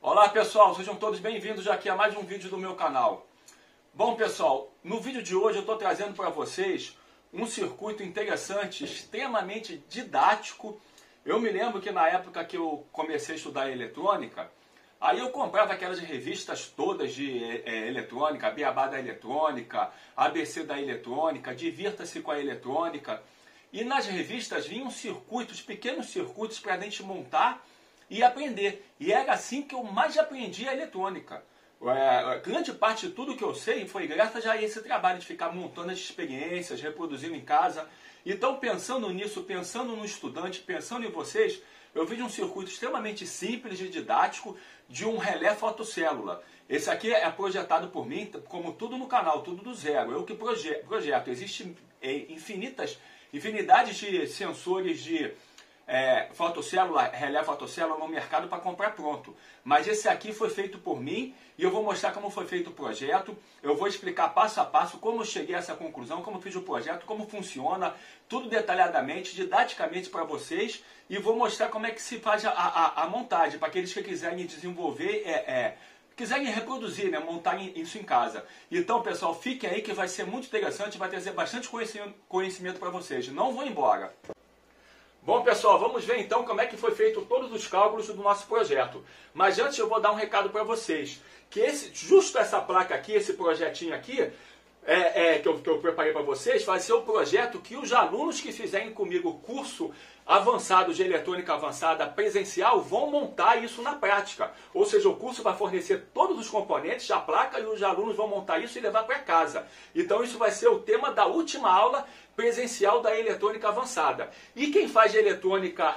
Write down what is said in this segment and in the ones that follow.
Olá pessoal, sejam todos bem-vindos aqui a mais um vídeo do meu canal. Bom pessoal, no vídeo de hoje eu estou trazendo para vocês um circuito interessante, extremamente didático. Eu me lembro que na época que eu comecei a estudar eletrônica, aí eu comprava aquelas revistas todas de eletrônica, Beabá da Eletrônica, ABC da Eletrônica, Divirta-se com a Eletrônica. E nas revistas vinham circuitos, pequenos circuitos para a gente montar e aprender. E era assim que eu mais aprendi a eletrônica. Grande parte de tudo que eu sei foi graças a esse trabalho de ficar montando as experiências, reproduzindo em casa. Então, pensando nisso, pensando no estudante, pensando em vocês, eu fiz um circuito extremamente simples e didático de um relé fotocélula. Esse aqui é projetado por mim, como tudo no canal, tudo do zero. Eu que projeto. Existem infinidades de sensores de relé fotocélula no mercado para comprar pronto. Mas esse aqui foi feito por mim e eu vou mostrar como foi feito o projeto. Eu vou explicar passo a passo como eu cheguei a essa conclusão, como fiz o projeto, como funciona, tudo detalhadamente, didaticamente para vocês. E vou mostrar como é que se faz a montagem, para aqueles que quiserem desenvolver, quiserem reproduzir, né, montarem isso em casa. Então, pessoal, fiquem aí que vai ser muito interessante, vai trazer bastante conhecimento para vocês. Não vou embora. Bom, pessoal, vamos ver então como é que foi feito todos os cálculos do nosso projeto. Mas antes eu vou dar um recado para vocês, que justo essa placa aqui, esse projetinho aqui, que eu preparei para vocês, vai ser o projeto que os alunos que fizerem comigo o curso avançado de eletrônica avançada presencial vão montar isso na prática. Ou seja, o curso vai fornecer todos os componentes da placa e os alunos vão montar isso e levar para casa. Então isso vai ser o tema da última aula presencial da eletrônica avançada. E quem faz eletrônica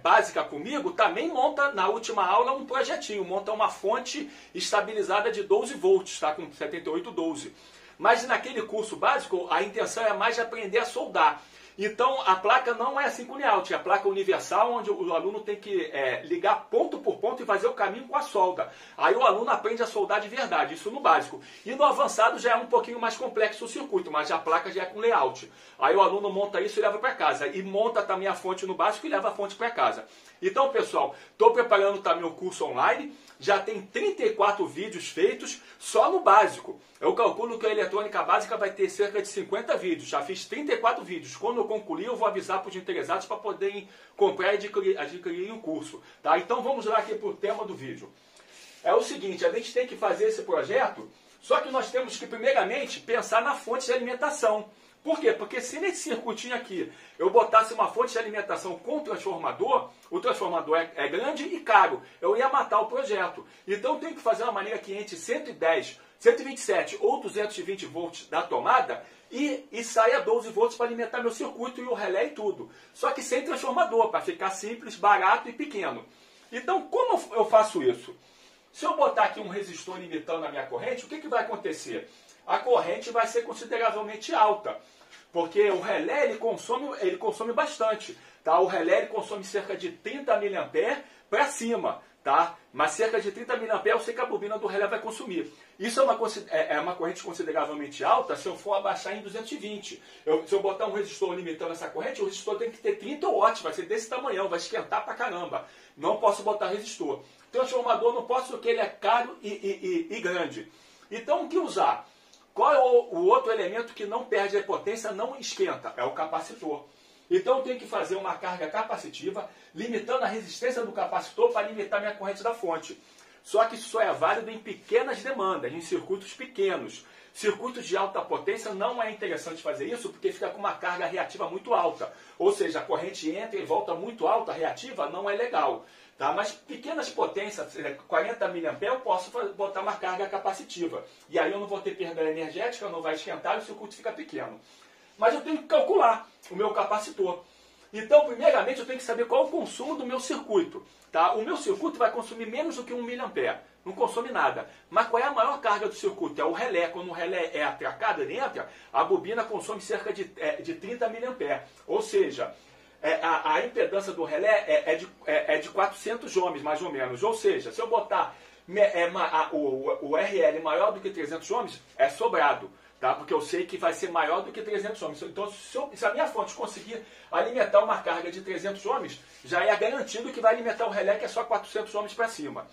básica comigo também monta na última aula um projetinho, monta uma fonte estabilizada de 12 volts, tá? Com 7812. Mas naquele curso básico a intenção é mais aprender a soldar. Então a placa não é assim com layout, é a placa universal onde o aluno tem que ligar ponto por ponto e fazer o caminho com a solda. Aí o aluno aprende a soldar de verdade, isso no básico. E no avançado já é um pouquinho mais complexo o circuito, mas a placa já é com layout. Aí o aluno monta isso e leva para casa. E monta também a fonte no básico e leva a fonte para casa. Então pessoal, estou preparando também o curso online, já tem 34 vídeos feitos só no básico. Eu calculo que a eletrônica básica vai ter cerca de 50 vídeos, já fiz 34 vídeos. Quando eu concluir, eu vou avisar para os interessados para poderem comprar e adquirir o curso. Tá? Então vamos lá aqui para o tema do vídeo. É o seguinte, a gente tem que fazer esse projeto, só que nós temos que primeiramente pensar na fonte de alimentação. Por quê? Porque se nesse circuitinho aqui eu botasse uma fonte de alimentação com transformador, o transformador é grande e caro, eu ia matar o projeto. Então eu tenho que fazer uma maneira que entre 110, 127 ou 220 volts da tomada e saia 12 volts para alimentar meu circuito e o relé e tudo. Só que sem transformador, para ficar simples, barato e pequeno. Então como eu faço isso? Se eu botar aqui um resistor limitando a minha corrente, o que vai acontecer? A corrente vai ser consideravelmente alta, porque o relé ele consome bastante. Tá? O relé ele consome cerca de 30 mA para cima. Tá? Mas cerca de 30 mA eu sei que a bobina do relé vai consumir. Isso é uma corrente consideravelmente alta se eu for abaixar em 220. Se eu botar um resistor limitando essa corrente, o resistor tem que ter 30 watts, vai ser desse tamanhão, vai esquentar pra caramba. Não posso botar resistor. Transformador não posso porque ele é caro e grande. Então o que usar? Qual é o outro elemento que não perde a potência, não esquenta? É o capacitor. Então eu tenho que fazer uma carga capacitiva, limitando a resistência do capacitor para limitar minha corrente da fonte. Só que isso só é válido em pequenas demandas, em circuitos pequenos. Circuitos de alta potência não é interessante fazer isso porque fica com uma carga reativa muito alta. Ou seja, a corrente entra e volta muito alta, reativa, não é legal. Tá? Mas pequenas potências, 40 mA, eu posso botar uma carga capacitiva. E aí eu não vou ter perda energética, não vai esquentar e o circuito fica pequeno. Mas eu tenho que calcular o meu capacitor. Então, primeiramente, eu tenho que saber qual é o consumo do meu circuito. Tá? O meu circuito vai consumir menos do que 1 mA. Não consome nada. Mas qual é a maior carga do circuito? É o relé. Quando o relé é atracado, ele entra, a bobina consome cerca de 30 mA. Ou seja, a impedância do relé é de 400 ohms, mais ou menos. Ou seja, se eu botar o RL maior do que 300 ohms, é sobrado. Tá? Porque eu sei que vai ser maior do que 300 ohms. Então, se a minha fonte conseguir alimentar uma carga de 300 ohms, já é garantido que vai alimentar o relé, que é só 400 ohms para cima.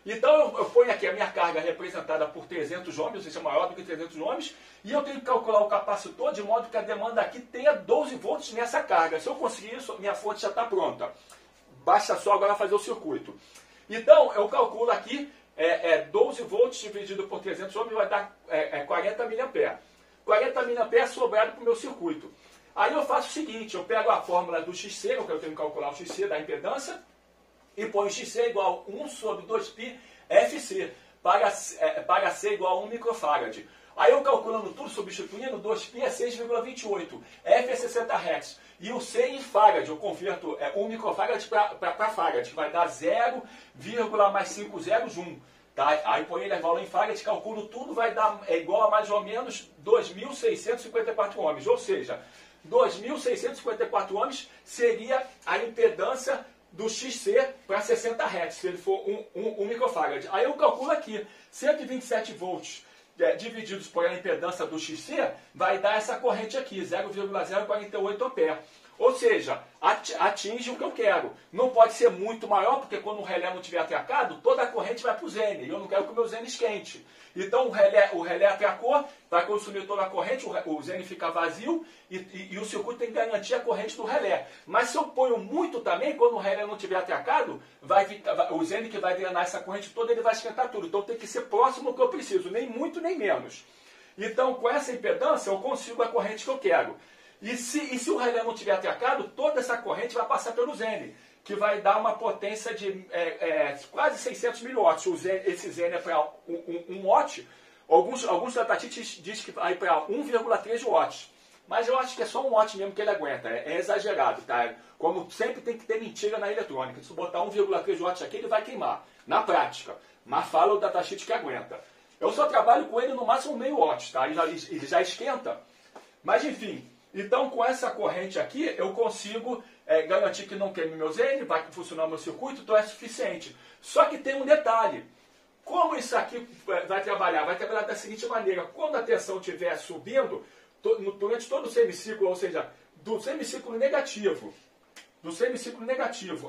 Então eu ponho aqui a minha carga representada por 300 ohms, ou seja, maior do que 300 ohms, e eu tenho que calcular o capacitor de modo que a demanda aqui tenha 12 volts nessa carga. Se eu conseguir isso, minha fonte já está pronta. Basta só agora fazer o circuito. Então eu calculo aqui 12 volts dividido por 300 ohms vai dar 40 mA. 40 mA sobrado para o meu circuito. Aí eu faço o seguinte, eu pego a fórmula do XC, que eu tenho que calcular o XC da impedância, e põe XC igual a 1 sobre 2π FC, para C igual a 1 microfarad. Aí eu calculando tudo, substituindo, 2π é 6,28, F é 60 Hz. E o C em farad, eu converto 1 microfarad para farad, que vai dar 0, mais 501. Tá? Aí põe ele a valor em farad, calculo tudo, vai dar igual a mais ou menos 2.654 ohms. Ou seja, 2.654 ohms seria a impedância do XC para 60 Hz, se ele for 1 microfarad. Aí eu calculo aqui, 127 volts divididos por a impedância do XC, vai dar essa corrente aqui, 0,048 ampere. Ou seja, atinge o que eu quero. Não pode ser muito maior, porque quando o relé não estiver atracado, toda a corrente vai para o Zene. E eu não quero que o meu Zene esquente. Então o relé atracou, vai consumir toda a corrente, o Zene fica vazio e o circuito tem que garantir a corrente do relé. Mas se eu ponho muito também, quando o relé não estiver atracado, o Zene que vai drenar essa corrente toda, ele vai esquentar tudo. Então tem que ser próximo do que eu preciso, nem muito nem menos. Então com essa impedância eu consigo a corrente que eu quero. E se o relé não estiver atracado, toda essa corrente vai passar pelo Zene, que vai dar uma potência de quase 600 miliwatts. Esse Zene é para 1 watt. Alguns tratativos dizem que vai para 1,3 watts. Mas eu acho que é só 1 watt mesmo que ele aguenta. É exagerado, tá? Como sempre tem que ter mentira na eletrônica. Se botar 1,3 watts aqui, ele vai queimar. Na prática. Mas fala o datasheet que aguenta. Eu só trabalho com ele no máximo meio watt, tá? Ele já esquenta. Mas enfim... Então, com essa corrente aqui, eu consigo garantir que não queime meu Zene, vai funcionar o meu circuito, então é suficiente. Só que tem um detalhe. Como isso aqui vai trabalhar? Vai trabalhar da seguinte maneira. Quando a tensão estiver subindo, durante todo o semiciclo, ou seja, do semiciclo negativo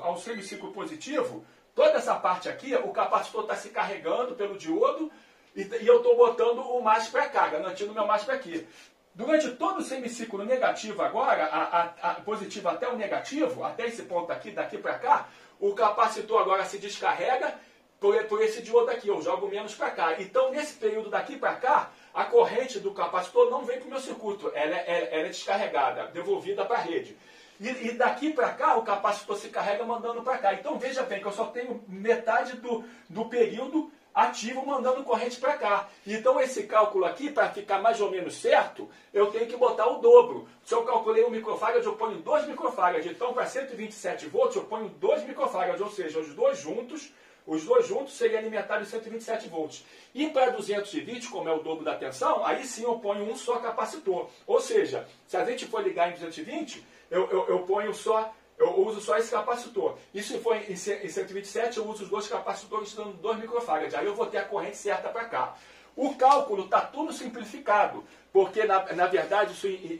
ao semiciclo positivo, toda essa parte aqui, o capacitor está se carregando pelo diodo e eu estou botando o mais para cá, garantindo o meu mais para aqui. Durante todo o semiciclo negativo agora, positivo até o negativo, até esse ponto aqui, daqui para cá, o capacitor agora se descarrega por esse diodo aqui, eu jogo menos para cá. Então, nesse período daqui para cá, a corrente do capacitor não vem para o meu circuito, ela é descarregada, devolvida para a rede. E daqui para cá, o capacitor se carrega mandando para cá. Então, veja bem que eu só tenho metade do período ativo mandando corrente para cá. Então esse cálculo aqui, para ficar mais ou menos certo, eu tenho que botar o dobro. Se eu calculei 1 microfarad, eu ponho 2 microfarad. Então para 127 volts eu ponho 2 microfarad, ou seja, os dois juntos seriam alimentados em 127 volts. E para 220, como é o dobro da tensão, aí sim eu ponho um só capacitor. Ou seja, se a gente for ligar em 220, eu uso só esse capacitor. E se for em 127, eu uso os dois capacitores dando 2 microfarad. Aí eu vou ter a corrente certa para cá. O cálculo está tudo simplificado, porque na verdade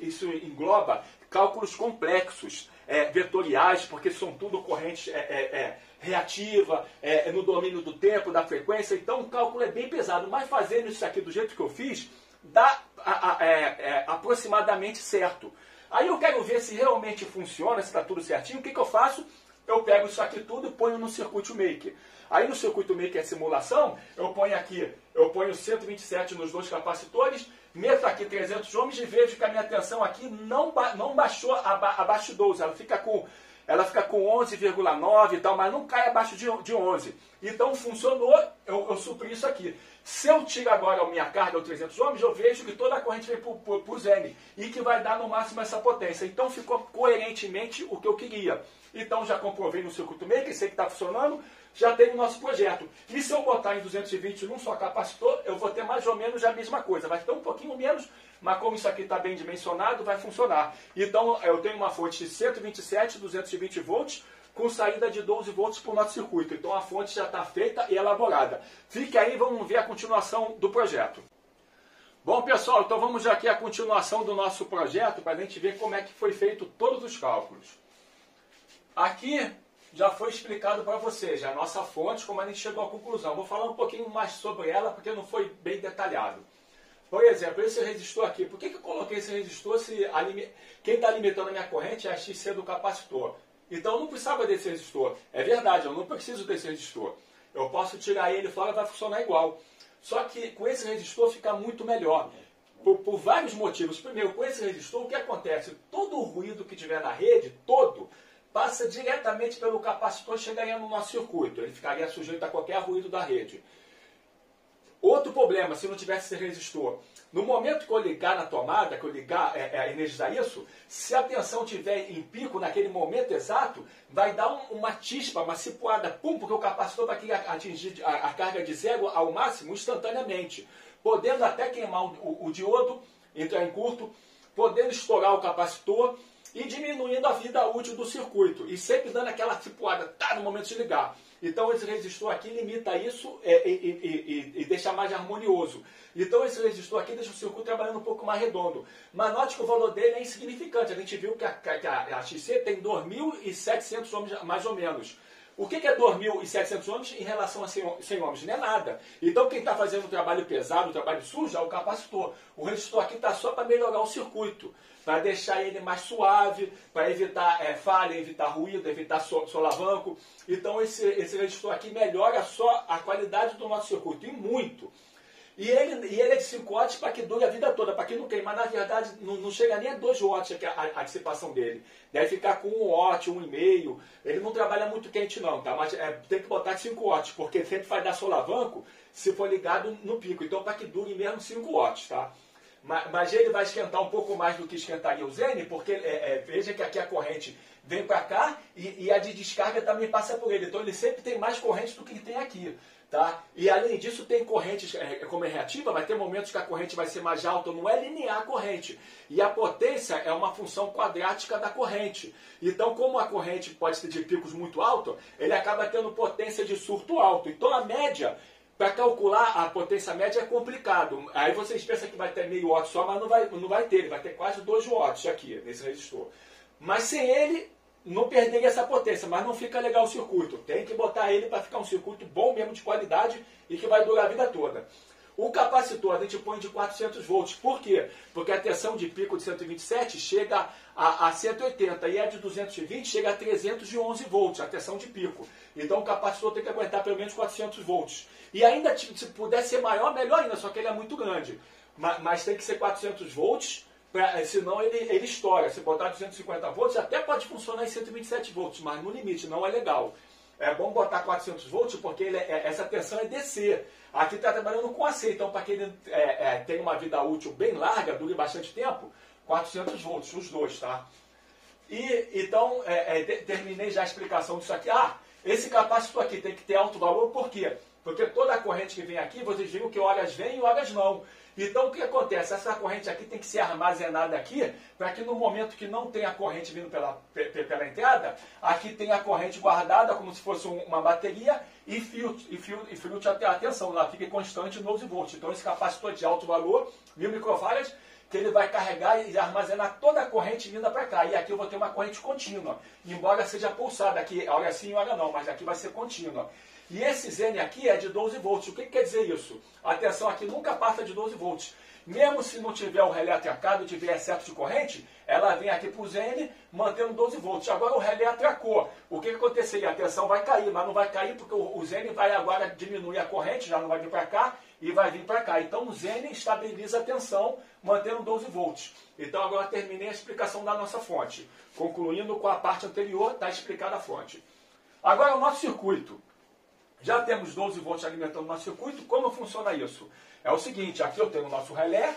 isso engloba cálculos complexos, vetoriais, porque são tudo corrente reativa, no domínio do tempo, da frequência. Então o cálculo é bem pesado. Mas fazendo isso aqui do jeito que eu fiz, dá aproximadamente certo. Aí eu quero ver se realmente funciona, se está tudo certinho. O que eu faço? Eu pego isso aqui tudo e ponho no Circuit Maker. Aí no Circuit Maker simulação, eu ponho 127 nos dois capacitores, meto aqui 300 ohms e vejo que a minha tensão aqui não baixou abaixo de 12. Ela fica com 11,9 e tal, mas não cai abaixo de 11. Então funcionou, eu supri isso aqui. Se eu tiro agora a minha carga, o 300 ohms, eu vejo que toda a corrente vem para o Zene e que vai dar no máximo essa potência. Então ficou coerentemente o que eu queria. Então já comprovei no Circuit Maker, sei que está funcionando, já tem o nosso projeto. E se eu botar em 220 num só capacitor, eu vou ter mais ou menos a mesma coisa. Vai ter um pouquinho menos, mas como isso aqui está bem dimensionado, vai funcionar. Então eu tenho uma fonte de 127, 220 volts, com saída de 12 volts para o nosso circuito. Então a fonte já está feita e elaborada. Fique aí, vamos ver a continuação do projeto. Bom pessoal, então vamos aqui a continuação do nosso projeto para a gente ver como é que foi feito todos os cálculos. Aqui já foi explicado para vocês, a nossa fonte, como a gente chegou à conclusão. Vou falar um pouquinho mais sobre ela, porque não foi bem detalhado. Por exemplo, esse resistor aqui, por que eu coloquei esse resistor se quem está alimentando a minha corrente é a XC do capacitor? Então eu não precisava desse resistor. É verdade, eu não preciso desse resistor. Eu posso tirar ele fora e vai funcionar igual. Só que com esse resistor fica muito melhor. Por vários motivos. Primeiro, com esse resistor, o que acontece? Todo o ruído que tiver na rede, todo, passa diretamente pelo capacitor chegando no nosso circuito. Ele ficaria sujeito a qualquer ruído da rede. Outro problema, se não tivesse esse resistor, no momento que eu ligar na tomada, que eu ligar, energizar isso, se a tensão estiver em pico naquele momento exato, vai dar uma chispa, uma cipuada, pum, porque o capacitor vai atingir a carga de zero ao máximo instantaneamente, podendo até queimar o diodo, entrar em curto, podendo estourar o capacitor e diminuindo a vida útil do circuito, e sempre dando aquela cipuada, no momento de ligar. Então esse resistor aqui limita isso e deixa mais harmonioso. Então esse resistor aqui deixa o circuito trabalhando um pouco mais redondo. Mas note que o valor dele é insignificante. A gente viu que a XC tem 2.700 ohms mais ou menos. O que é 2.700 ohms em relação a 100 ohms? Não é nada. Então quem está fazendo um trabalho pesado, um trabalho sujo, é o capacitor. O resistor aqui está só para melhorar o circuito, para deixar ele mais suave, para evitar falha, evitar ruído, evitar solavanco. Então esse resistor aqui melhora só a qualidade do nosso circuito, e muito. E ele é de 5 watts para que dure a vida toda, para que não queime. Mas na verdade não chega nem a 2 watts a dissipação dele. Deve ficar com 1 watt, 1,5. Ele não trabalha muito quente não, tá? Mas tem que botar 5 watts, porque sempre vai dar solavanco se for ligado no pico. Então para que dure mesmo 5 watts, tá? Mas ele vai esquentar um pouco mais do que esquentaria o Zen, porque veja que aqui a corrente vem para cá e a de descarga também passa por ele. Então ele sempre tem mais corrente do que tem aqui. Tá? E além disso tem correntes, como é reativa, vai ter momentos que a corrente vai ser mais alta, não é linear a corrente. E a potência é uma função quadrática da corrente. Então como a corrente pode ser de picos muito altos, ele acaba tendo potência de surto alto. Então a média, para calcular a potência média é complicado. Aí vocês pensam que vai ter meio watt só, mas não vai ter, ele vai ter quase 2 watts aqui nesse resistor. Mas sem ele, não perderia essa potência, mas não fica legal o circuito. Tem que botar ele para ficar um circuito bom mesmo, de qualidade, e que vai durar a vida toda. O capacitor a gente põe de 400 volts. Por quê? Porque a tensão de pico de 127 chega a 180 e a de 220 chega a 311 volts, a tensão de pico. Então o capacitor tem que aguentar pelo menos 400 volts. E ainda, se puder ser maior, melhor ainda, só que ele é muito grande. Mas tem que ser 400 volts, senão ele estoura. Se botar 250 volts, até pode funcionar em 127 volts, mas no limite, não é legal. É bom botar 400 volts porque essa tensão é DC. Aqui está trabalhando com AC, então para que ele tenha uma vida útil bem larga, dure bastante tempo, 400 volts, os dois, tá? E então, terminei já a explicação disso aqui. Esse capacitor aqui tem que ter alto valor, por quê? Porque toda a corrente que vem aqui, vocês viram que horas vem e horas não. Então o que acontece? Essa corrente aqui tem que ser armazenada aqui, para que no momento que não tem a corrente vindo pela entrada, aqui tem a corrente guardada como se fosse uma bateria e filtre a tensão, ela fica constante 12 volts. Então esse capacitor de alto valor, 1000 microfarads, que ele vai carregar e armazenar toda a corrente vinda para cá. E aqui eu vou ter uma corrente contínua, embora seja pulsada aqui, hora sim, hora não, mas aqui vai ser contínua. E esse Zen aqui é de 12 volts. O que quer dizer isso? A tensão aqui nunca passa de 12 volts. Mesmo se não tiver o relé atracado e tiver excesso de corrente, ela vem aqui para o Zen mantendo 12 volts. Agora o relé atracou. O que aconteceria? A tensão vai cair, mas não vai cair porque o Zen vai agora diminuir a corrente, já não vai vir para cá e vai vir para cá. Então o Zen estabiliza a tensão mantendo 12 volts. Então agora terminei a explicação da nossa fonte. Concluindo com a parte anterior, está explicada a fonte. Agora o nosso circuito. Já temos 12 volts alimentando o nosso circuito. Como funciona isso? É o seguinte, aqui eu tenho o nosso relé,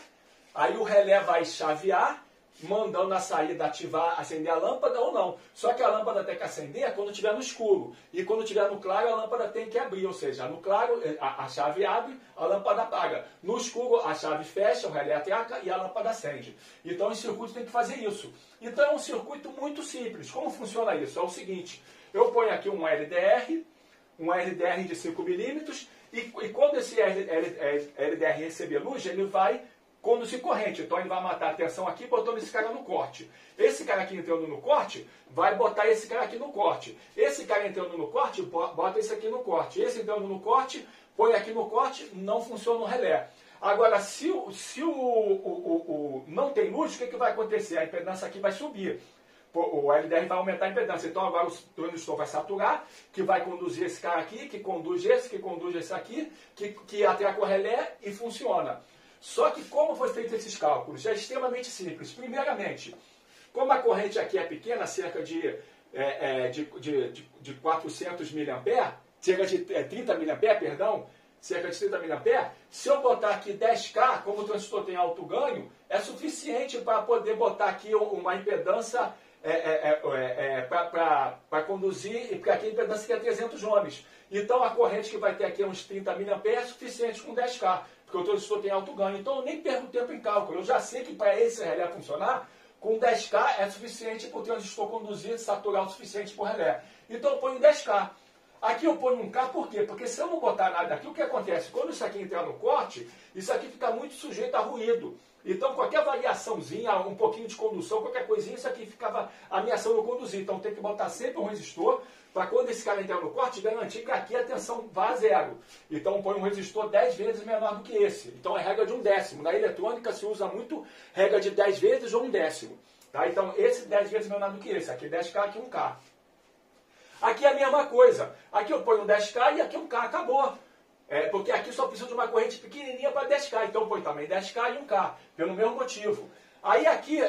aí o relé vai chavear, mandando a saída ativar, acender a lâmpada ou não. Só que a lâmpada tem que acender quando estiver no escuro. E quando estiver no claro, a lâmpada tem que abrir. Ou seja, no claro, a chave abre, a lâmpada apaga. No escuro, a chave fecha, o relé atraca e a lâmpada acende. Então, o circuito tem que fazer isso. Então, é um circuito muito simples. Como funciona isso? É o seguinte, eu ponho aqui um LDR de 5 milímetros, e quando esse LDR receber luz, ele vai conduzir corrente. Então ele vai matar a tensão aqui, botando esse cara no corte. Esse cara aqui entrando no corte, vai botar esse cara aqui no corte. Esse cara entrando no corte, bota esse aqui no corte. Esse entrando no corte, põe aqui no corte, não funciona o relé. Agora, se não tem luz, o que vai acontecer? A impedância aqui vai subir. O LDR vai aumentar a impedância. Então agora o transistor vai saturar, que vai conduzir esse cara aqui, que conduz esse aqui, que atraca o relé e funciona. Só que como foi feito esses cálculos? É extremamente simples. Primeiramente, como a corrente aqui é pequena, cerca de 400 mA, cerca de 30 mA, perdão, cerca de 30 mA, se eu botar aqui 10K, como o transistor tem alto ganho, é suficiente para poder botar aqui uma impedância para conduzir, e para aqui a impedância que é 300 ohms. Então a corrente que vai ter aqui uns 30 mA é suficiente com 10K, porque o transistor tem alto ganho. Então eu nem perco tempo em cálculo, eu já sei que para esse relé funcionar, com 10K é suficiente para o transistor conduzir, saturar o suficiente para o relé. Então eu ponho 10K. Aqui eu ponho um K, por quê? Porque se eu não botar nada aqui, o que acontece? Quando isso aqui entrar no corte, isso aqui fica muito sujeito a ruído. Então qualquer variaçãozinha, um pouquinho de condução, qualquer coisinha, isso aqui ficava ameaçando eu conduzir. Então tem que botar sempre um resistor, para quando esse cara entrar no corte, garantir que aqui a tensão vá a zero. Então põe um resistor 10 vezes menor do que esse. Então é regra de 1/10. Na eletrônica se usa muito regra de 10 vezes ou 1/10. Tá? Então esse 10 vezes menor do que esse. Aqui 10K, aqui 1K. Aqui é a mesma coisa. Aqui eu ponho um 10K e aqui 1K, acabou. Porque aqui só precisa de uma corrente pequenininha para 10K. Então eu ponho também 10K e 1K, pelo mesmo motivo. Aí aqui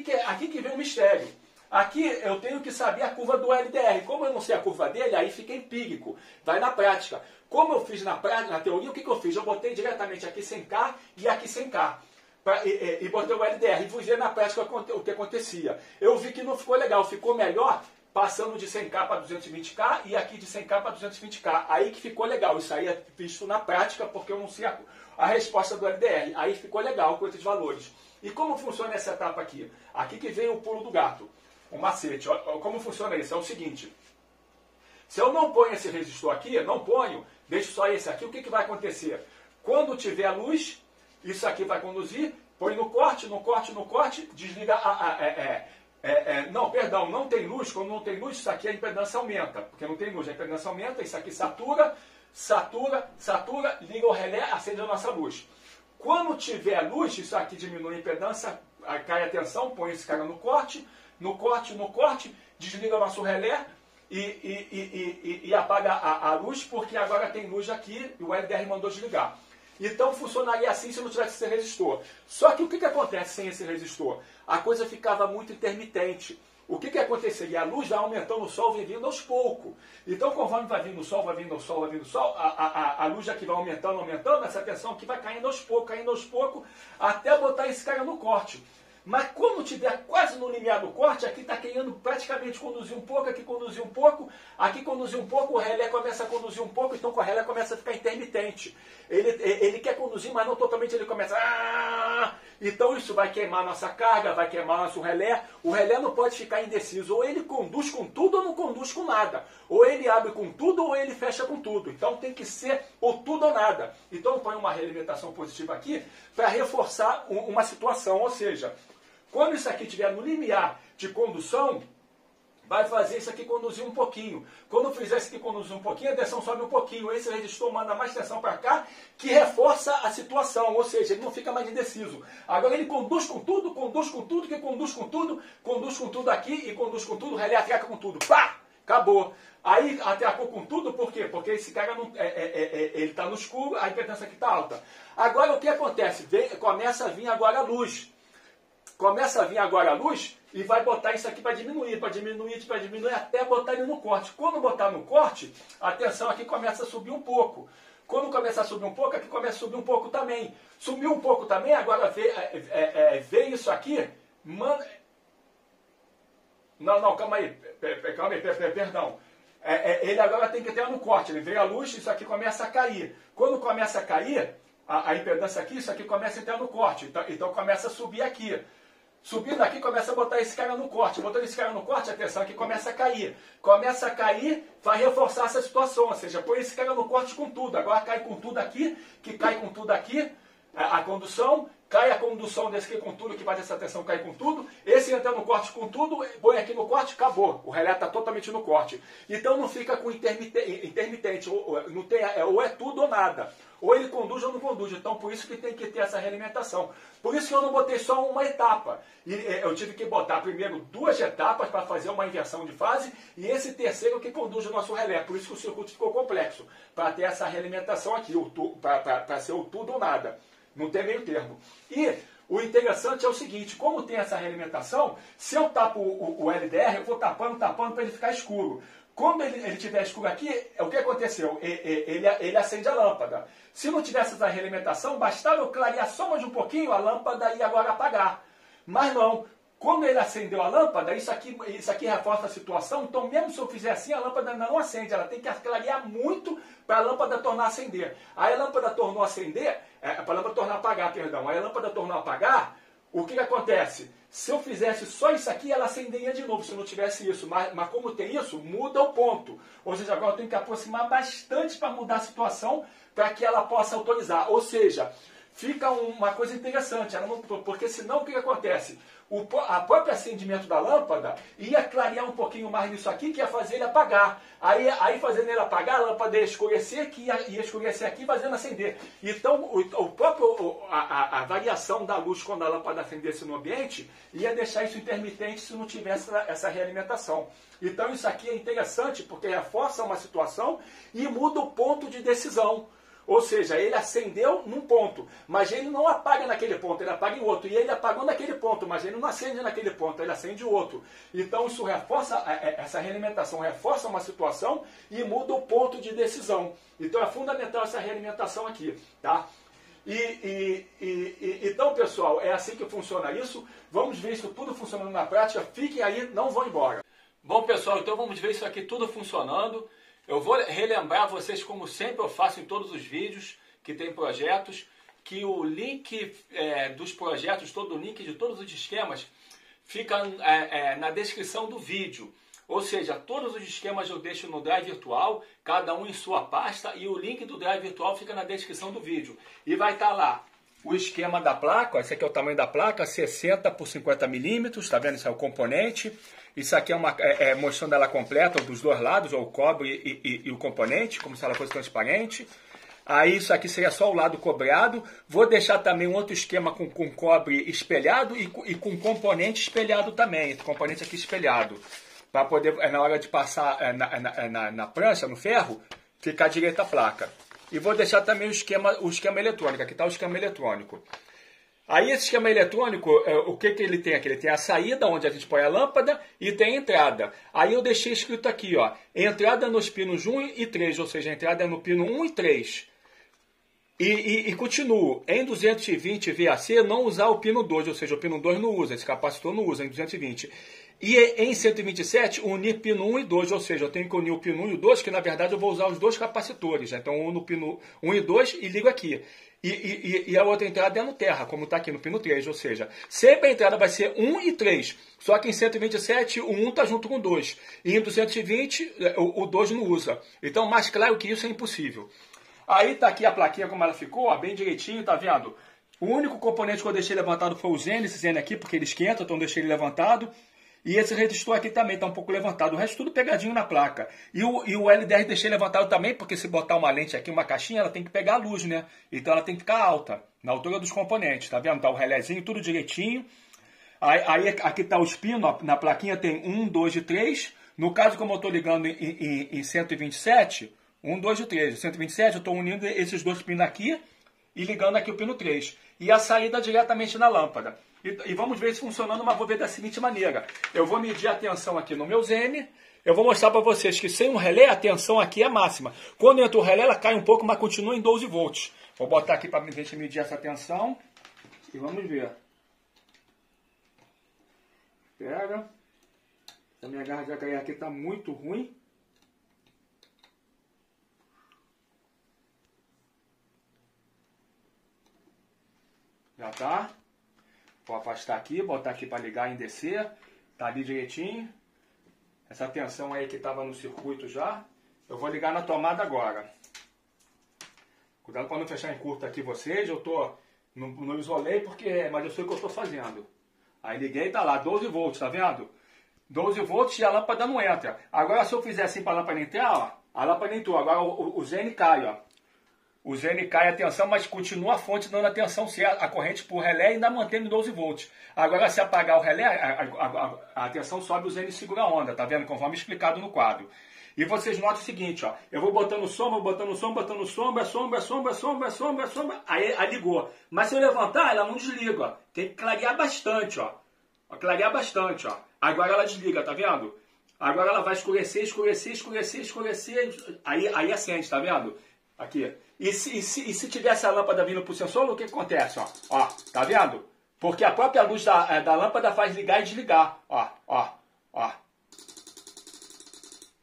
que vem o mistério. Aqui eu tenho que saber a curva do LDR. Como eu não sei a curva dele, aí fica empírico. Vai na prática. Como eu fiz na teoria, o que eu fiz? Eu botei diretamente aqui 100K e aqui 100K. E botei o LDR. E fui ver na prática o que acontecia. Eu vi que não ficou legal. Ficou melhor passando de 100K para 220K e aqui de 100K para 220K. Aí que ficou legal. Isso aí é visto na prática, porque eu não sei a resposta do LDR. Aí ficou legal com esses valores. E como funciona essa etapa aqui? Aqui que vem o pulo do gato. O macete. Como funciona isso? É o seguinte. Se eu não ponho esse resistor aqui, não ponho, deixo só esse aqui, o que vai acontecer? Quando tiver luz, isso aqui vai conduzir, põe no corte, desliga não, perdão, não tem luz. Quando não tem luz, isso aqui a impedância aumenta. Porque não tem luz, a impedância aumenta, isso aqui satura, liga o relé, acende a nossa luz. Quando tiver luz, isso aqui diminui a impedância, cai a tensão, põe esse cara no corte, desliga o nosso relé e apaga a luz, porque agora tem luz aqui e o LDR mandou desligar. Então funcionaria assim se não tivesse esse resistor. Só que o que acontece sem esse resistor? A coisa ficava muito intermitente. O que aconteceria? A luz vai aumentando, o sol vem vindo aos poucos. Então, conforme vai vindo o sol, a luz aqui vai aumentando, essa tensão aqui vai caindo aos poucos, até botar esse cara no corte. Mas quando tiver quase no limiar do corte, aqui está querendo praticamente conduzir um pouco, aqui conduzir um pouco, o relé começa a conduzir um pouco, então o relé começa a ficar intermitente. Ele quer conduzir, mas não totalmente, ele começa... Então isso vai queimar nossa carga, vai queimar nosso relé. O relé não pode ficar indeciso, ou ele conduz com tudo ou não conduz com nada. Ou ele abre com tudo ou ele fecha com tudo. Então tem que ser ou tudo ou nada. Então eu ponho uma realimentação positiva aqui para reforçar uma situação, ou seja... Quando isso aqui estiver no limiar de condução, vai fazer isso aqui conduzir um pouquinho. Quando fizer isso aqui conduzir um pouquinho, a tensão sobe um pouquinho. Esse resistor manda mais tensão para cá, que reforça a situação. Ou seja, ele não fica mais indeciso. Agora ele conduz com tudo aqui e conduz com tudo, o relé atraca com tudo. Pá! Acabou. Aí atracou com tudo, por quê? Porque esse cara não, ele está no escuro, a impedância aqui está alta. Agora o que acontece? Começa a vir agora a luz. E vai botar isso aqui para diminuir, até botar ele no corte. Quando botar no corte, a tensão aqui começa a subir um pouco. Quando começar a subir um pouco, aqui começa a subir um pouco também. Subiu um pouco também, agora vê isso aqui. Calma aí, perdão. Ele agora tem que ter no corte. Ele veio a luz, isso aqui começa a cair. Quando começa a cair, a impedância aqui, isso aqui começa a entrar no corte. Então começa a subir aqui. Subindo aqui, começa a botar esse cara no corte. Botando esse cara no corte, a tensão aqui começa a cair. Começa a cair, vai reforçar essa situação. Ou seja, põe esse cara no corte com tudo. Agora cai com tudo aqui, que cai com tudo aqui. a condução, cai a condução desse aqui com tudo, que vai dessa tensão cair com tudo, esse entra no corte com tudo, põe aqui no corte, acabou. O relé está totalmente no corte. Então não fica com intermitente, não tem, ou é tudo ou nada. Ou ele conduz ou não conduz. Então por isso que tem que ter essa realimentação. Por isso que eu não botei só uma etapa. Eu tive que botar primeiro 2 etapas para fazer uma inversão de fase, e esse terceiro que conduz o nosso relé. Por isso que o circuito ficou complexo, para ter essa realimentação aqui, para ser o tudo ou nada. Não tem meio termo. E o interessante é o seguinte, como tem essa realimentação, se eu tapo o LDR, eu vou tapando para ele ficar escuro. Quando ele estiver escuro aqui, o que aconteceu? Ele acende a lâmpada. Se não tivesse essa realimentação, bastava eu clarear só mais um pouquinho, a lâmpada ia agora apagar. Mas não. Quando ele acendeu a lâmpada, isso aqui reforça a situação, então mesmo se eu fizer assim, a lâmpada ainda não acende, ela tem que clarear muito para a lâmpada tornar a acender. Aí a lâmpada tornou a acender, para a lâmpada tornar a apagar, perdão. Aí a lâmpada tornou a apagar, o que acontece? Se eu fizesse só isso aqui, ela acenderia de novo, se não tivesse isso. Mas como tem isso, muda o ponto. Ou seja, agora eu tenho que aproximar bastante para mudar a situação, para que ela possa autorizar. Ou seja, fica uma coisa interessante, porque senão o que acontece? O próprio acendimento da lâmpada ia clarear um pouquinho mais nisso aqui, que ia fazer ele apagar. Aí fazendo ele apagar, a lâmpada ia escurecer, que ia escurecer aqui, fazendo acender. Então, a variação da luz quando a lâmpada acendesse no ambiente, ia deixar isso intermitente se não tivesse essa realimentação. Então, isso aqui é interessante, porque reforça uma situação e muda o ponto de decisão. Ou seja, ele acendeu num ponto, mas ele não apaga naquele ponto, ele apaga em outro. E ele apagou naquele ponto, mas ele não acende naquele ponto, ele acende o outro. Então isso reforça, essa realimentação reforça uma situação e muda o ponto de decisão. Então é fundamental essa realimentação aqui, tá? Então, pessoal, é assim que funciona isso. Vamos ver isso tudo funcionando na prática. Fiquem aí, não vão embora. Bom, pessoal, então vamos ver isso aqui tudo funcionando. Eu vou relembrar vocês, como sempre eu faço em todos os vídeos que tem projetos, que o link dos projetos, todo o link de todos os esquemas, fica na descrição do vídeo. Ou seja, todos os esquemas eu deixo no Drive Virtual, cada um em sua pasta, e o link do Drive Virtual fica na descrição do vídeo. E vai estar lá o esquema da placa, esse aqui é o tamanho da placa, 60 por 50 milímetros, tá vendo? Isso é o componente. Isso aqui é mostrando ela completa, dos dois lados, o cobre e o componente, como se ela fosse transparente. Aí isso aqui seria só o lado cobreado. Vou deixar também um outro esquema com cobre espelhado e com componente espelhado também. Esse componente aqui espelhado. Para poder, na hora de passar na prancha, no ferro, ficar direita a placa. E vou deixar também o esquema eletrônico. Aqui está o esquema eletrônico. Aí esse esquema eletrônico, o que ele tem aqui? Ele tem a saída, onde a gente põe a lâmpada, e tem a entrada. Aí eu deixei escrito aqui, ó, entrada nos pinos 1 e 3, ou seja, a entrada é no pino 1 e 3. E continuo, em 220 VAC, não usar o pino 2, ou seja, o pino 2 não usa, esse capacitor não usa em 220. E em 127, unir pino 1 e 2, ou seja, eu tenho que unir o pino 1 e o 2, que na verdade eu vou usar os dois capacitores. Né? Então eu uno o pino 1 e 2 e ligo aqui. E a outra entrada é no terra, como está aqui no pino 3, ou seja, sempre a entrada vai ser 1 e 3, só que em 127 o 1 está junto com o 2, e em 220 o 2 não usa. Então, mais claro que isso é impossível. Aí está aqui a plaquinha como ela ficou, ó, bem direitinho, tá vendo? O único componente que eu deixei levantado foi o Zen, esse Zen aqui, porque ele esquenta, então eu deixei ele levantado. E esse resistor aqui também está um pouco levantado. O resto tudo pegadinho na placa. E o LDR deixei levantado também, porque se botar uma lente aqui, uma caixinha, ela tem que pegar a luz, né? Então ela tem que ficar alta, na altura dos componentes. Tá vendo? Tá o relézinho, tudo direitinho. Aí aqui está os pinos, ó, na plaquinha tem 1, 2 e 3. No caso, como eu estou ligando em 127, 1, 2 e 3. 127 eu estou unindo esses dois pinos aqui e ligando aqui o pino 3. E a saída diretamente na lâmpada. E vamos ver isso funcionando, mas vou ver da seguinte maneira. Eu vou medir a tensão aqui no meu Zen. Eu vou mostrar para vocês que sem um relé, a tensão aqui é máxima. Quando entra o relé, ela cai um pouco, mas continua em 12 volts. Vou botar aqui para a gente medir essa tensão. E vamos ver. Pega. A minha garra de jacaré aqui está muito ruim. Já tá. Vou afastar aqui, botar aqui para ligar em DC. Tá ali direitinho. Essa tensão aí que estava no circuito já. Eu vou ligar na tomada agora. Cuidado para não fechar em curto aqui vocês. Eu tô Não isolei porque, mas eu sei o que eu estou fazendo. Aí liguei, tá lá, 12 volts, tá vendo? 12 volts e a lâmpada não entra. Agora se eu fizer assim para a lâmpada entrar, ó, a lâmpada entrou. Agora o ZN cai, ó. O ZN cai a tensão, mas continua a fonte dando a tensão certa, a corrente por relé ainda mantendo 12 volts. Agora se apagar o relé, a tensão sobe, o ZN segura a onda, tá vendo? Conforme explicado no quadro. E vocês notam o seguinte, ó, eu vou botando sombra, sombra, aí ligou. Mas se eu levantar, ela não desliga, ó. Tem que clarear bastante, ó. Clarear bastante, ó. Agora ela desliga, tá vendo? Agora ela vai escurecer, aí acende, tá vendo? Aqui. E se tivesse a lâmpada vindo pro sensor, o que acontece, ó? Ó, tá vendo? Porque a própria luz da lâmpada faz ligar e desligar, ó.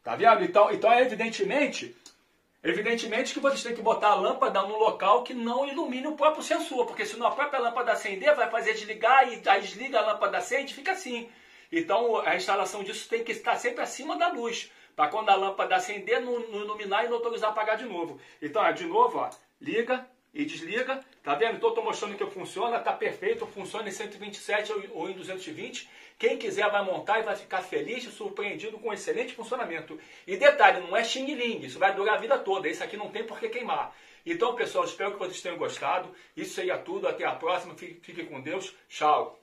Tá vendo? Então evidentemente que vocês têm que botar a lâmpada num local que não ilumine o próprio sensor, porque senão a própria lâmpada acender vai fazer desligar e aí desliga a lâmpada acende e fica assim. Então a instalação disso tem que estar sempre acima da luz, para quando a lâmpada acender não iluminar e não autorizar a apagar de novo. Então, de novo, ó, liga e desliga, tá vendo? Então estou mostrando que funciona, tá perfeito, funciona em 127 ou em 220. Quem quiser vai montar e vai ficar feliz e surpreendido com um excelente funcionamento. E detalhe, não é xing-ling, isso vai durar a vida toda, isso aqui não tem por que queimar. Então, pessoal, espero que vocês tenham gostado. Isso seria tudo, até a próxima, fique com Deus, tchau.